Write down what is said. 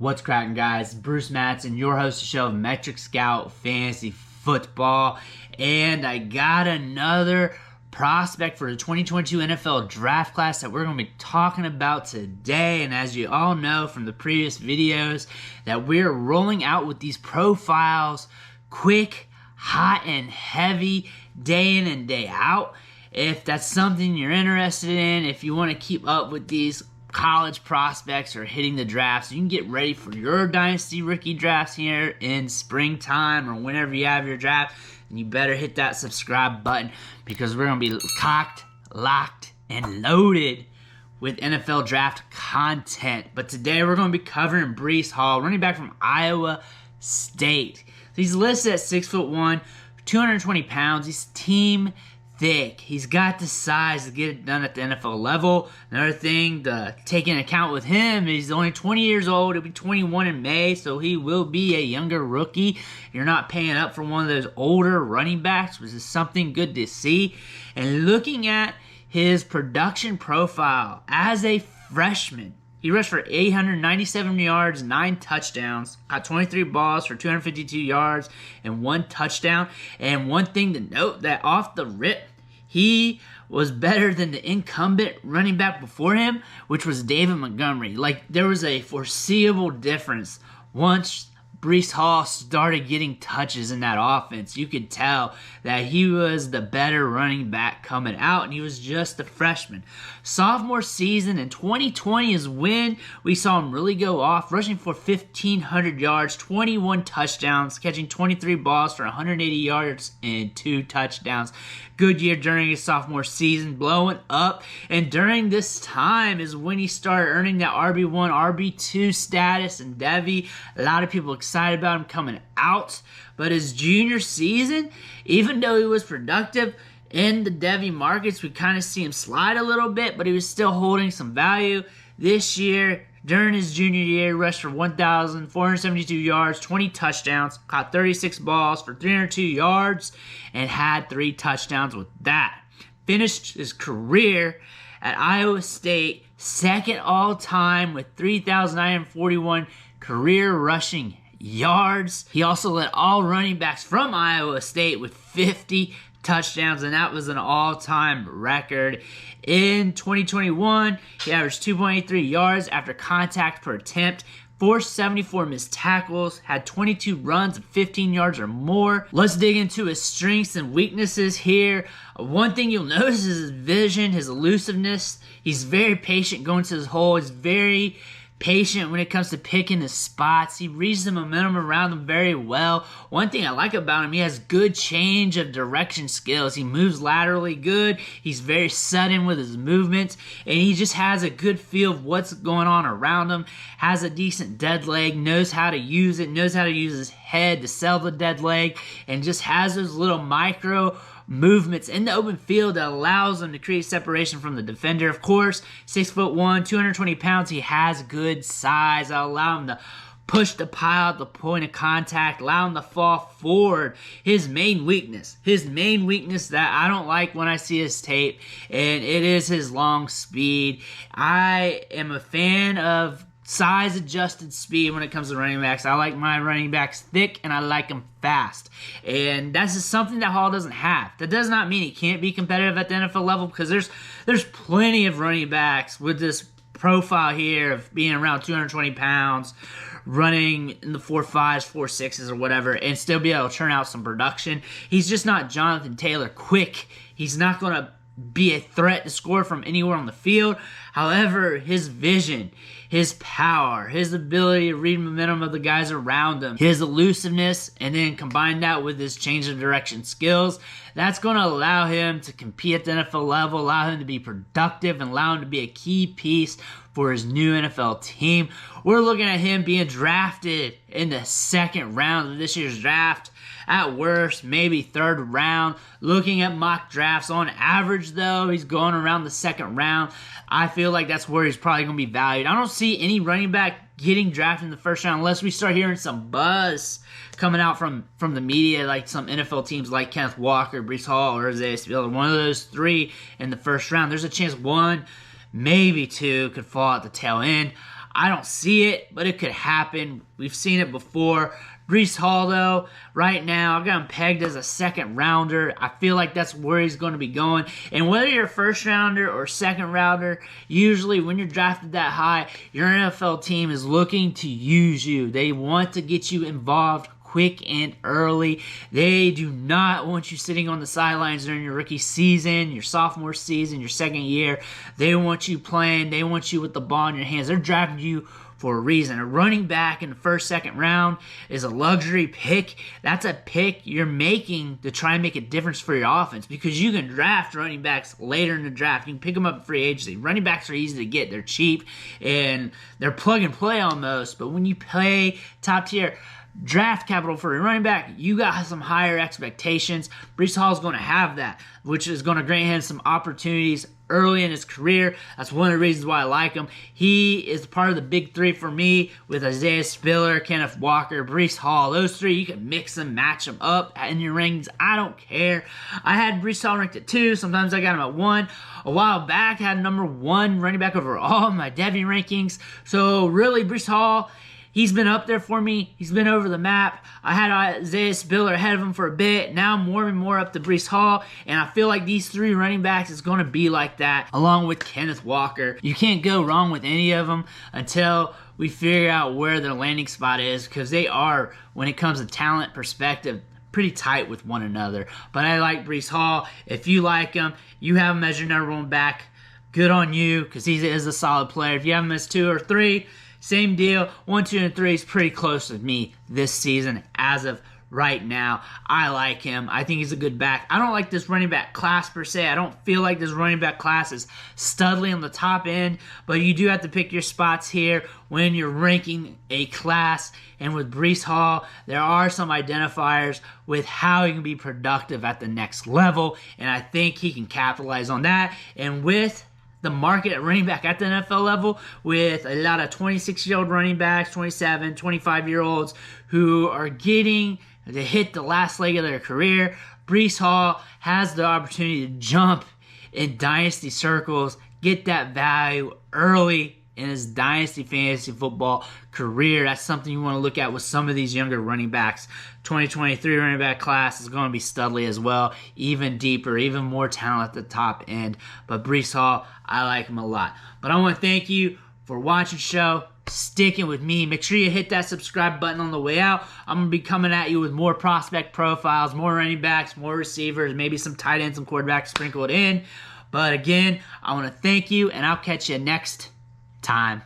What's cracking, guys? Bruce Matson, your host of the show of Metric Scout Fantasy Football, and I got another prospect for the 2022 NFL Draft Class that we're going to be talking about today. And as you all know from the previous videos, that we're rolling out with these profiles quick, hot, and heavy, day in and day out. If that's something you're interested in, if you want to keep up with these college prospects or hitting the draft, so you can get ready for your Dynasty rookie drafts here in springtime or whenever you have your draft, and you better hit that subscribe button because we're going to be cocked, locked, and loaded with NFL draft content. But today we're going to be covering Breece Hall, running back from Iowa State. So he's listed at 6'1", 220 pounds. He's team thick. He's got the size to get it done at the NFL level. Another thing to take into account with him, he's only 20 years old. He'll be 21 in May, so he will be a younger rookie. You're not paying up for one of those older running backs, which is something good to see. And looking at his production profile as a freshman, he rushed for 897 yards, 9 touchdowns, got 23 balls for 252 yards and 1 touchdown. And one thing to note, that off the rip, he was better than the incumbent running back before him, which was David Montgomery. Like, there was a foreseeable difference once Breece Hall started getting touches in that offense. You could tell that he was the better running back coming out, and he was just a freshman. Sophomore season in 2020 is when we saw him really go off, rushing for 1,500 yards, 21 touchdowns, catching 23 balls for 180 yards and 2 touchdowns. Good year during his sophomore season, blowing up, and during this time is when he started earning that RB1, RB2 status in Devy. A lot of people excited about him coming out, but his junior season, even though he was productive in the Devy markets, we kind of see him slide a little bit, but he was still holding some value. This year, during his junior year, he rushed for 1,472 yards, 20 touchdowns, caught 36 balls for 302 yards, and had 3 touchdowns with that. Finished his career at Iowa State second all-time with 3,941 career rushing yards. He also led all running backs from Iowa State with 50 touchdowns, and that was an all-time record. In 2021, he averaged 2.83 yards after contact per attempt, forced 74 missed tackles, had 22 runs of 15 yards or more. Let's dig into his strengths and weaknesses here. One thing you'll notice is his vision, his elusiveness. He's very patient going to his hole. He's very patient when it comes to picking his spots. He reads the momentum around him very well. One thing I like about him, he has good change of direction skills. He moves laterally good. He's very sudden with his movements, and he just has a good feel of what's going on around him. Has a decent dead leg, knows how to use it, knows how to use his head to sell the dead leg, and just has those little micro movements in the open field that allows him to create separation from the defender. Of course, 6'1", 220 pounds, he has good size. That'll allow him to push the pile at the point of contact, allow him to fall forward. His main weakness that I don't like when I see his tape, and it is his long speed. I am a fan of size-adjusted speed when it comes to running backs. I like my running backs thick, and I like them fast. And that's just something that Hall doesn't have. That does not mean he can't be competitive at the NFL level, because there's plenty of running backs with this profile here of being around 220 pounds, running in the 4.5s, 4.6s, or whatever, and still be able to turn out some production. He's just not Jonathan Taylor quick. He's not going to be a threat to score from anywhere on the field. However, his vision, his power, his ability to read momentum of the guys around him, his elusiveness, and then combine that with his change of direction skills, that's going to allow him to compete at the NFL level, allow him to be productive, and allow him to be a key piece for his new NFL team. We're looking at him being drafted in the second round of this year's draft. At worst, maybe third round. Looking at mock drafts, on average, though, he's going around the second round. I feel like that's where he's probably going to be valued. I don't see any running back getting drafted in the first round unless we start hearing some buzz coming out from the media, like some NFL teams like Kenneth Walker, Breece Hall, or Isaiah Spiller. One of those 3 in the first round. There's a chance 1, maybe 2 could fall at the tail end. I don't see it, but it could happen. We've seen it before. Breece Hall, though, right now, I got him pegged as a second rounder. I feel like that's where he's going to be going. And whether you're a first rounder or second rounder, usually when you're drafted that high, your NFL team is looking to use you. They want to get you involved quick and early. They do not want you sitting on the sidelines during your rookie season, your sophomore season, your second year. They want you playing. They want you with the ball in your hands. They're drafting you for a reason. A running back in the first, second round is a luxury pick. That's a pick you're making to try and make a difference for your offense, because you can draft running backs later in the draft. You can pick them up at free agency. Running backs are easy to get. They're cheap and they're plug and play almost. But when you pay top tier draft capital for a running back, you got some higher expectations. Breece Hall is going to have that, which is going to grant him some opportunities early in his career. That's one of the reasons why I like him. He is part of the big three for me with Isaiah Spiller, Kenneth Walker, Breece Hall. Those three, you can mix them, match them up in your rankings. I don't care. I had Breece Hall ranked at 2. Sometimes I got him at 1. A while back, I had number 1 running back overall in my Devy rankings. So really, Breece Hall, he's been up there for me. He's been over the map. I had Isaiah Spiller ahead of him for a bit. Now I'm more and more up to Breece Hall, and I feel like these 3 running backs is going to be like that, along with Kenneth Walker. You can't go wrong with any of them until we figure out where their landing spot is, because they are, when it comes to talent perspective, pretty tight with one another. But I like Breece Hall. If you like him, you have him as your number 1 back, good on you, because he is a solid player. If you have him as 2 or 3, same deal. 1, 2, and 3 is pretty close with me this season as of right now. I like him. I think he's a good back. I don't like this running back class per se. I don't feel like this running back class is studly on the top end, but you do have to pick your spots here when you're ranking a class. And with Breece Hall, there are some identifiers with how he can be productive at the next level, and I think he can capitalize on that. And with the market at running back at the NFL level, with a lot of 26-year-old running backs, 27, 25-year-olds who are getting to hit the last leg of their career, Breece Hall has the opportunity to jump in dynasty circles, get that value early in his dynasty fantasy football career. That's something you want to look at with some of these younger running backs. 2023 running back class is going to be studly as well, even deeper, even more talent at the top end. But Breece Hall, I like him a lot. But I want to thank you for watching the show, sticking with me. Make sure you hit that subscribe button on the way out. I'm going to be coming at you with more prospect profiles, more running backs, more receivers, maybe some tight ends, some quarterbacks sprinkled in. But again, I want to thank you, and I'll catch you next time.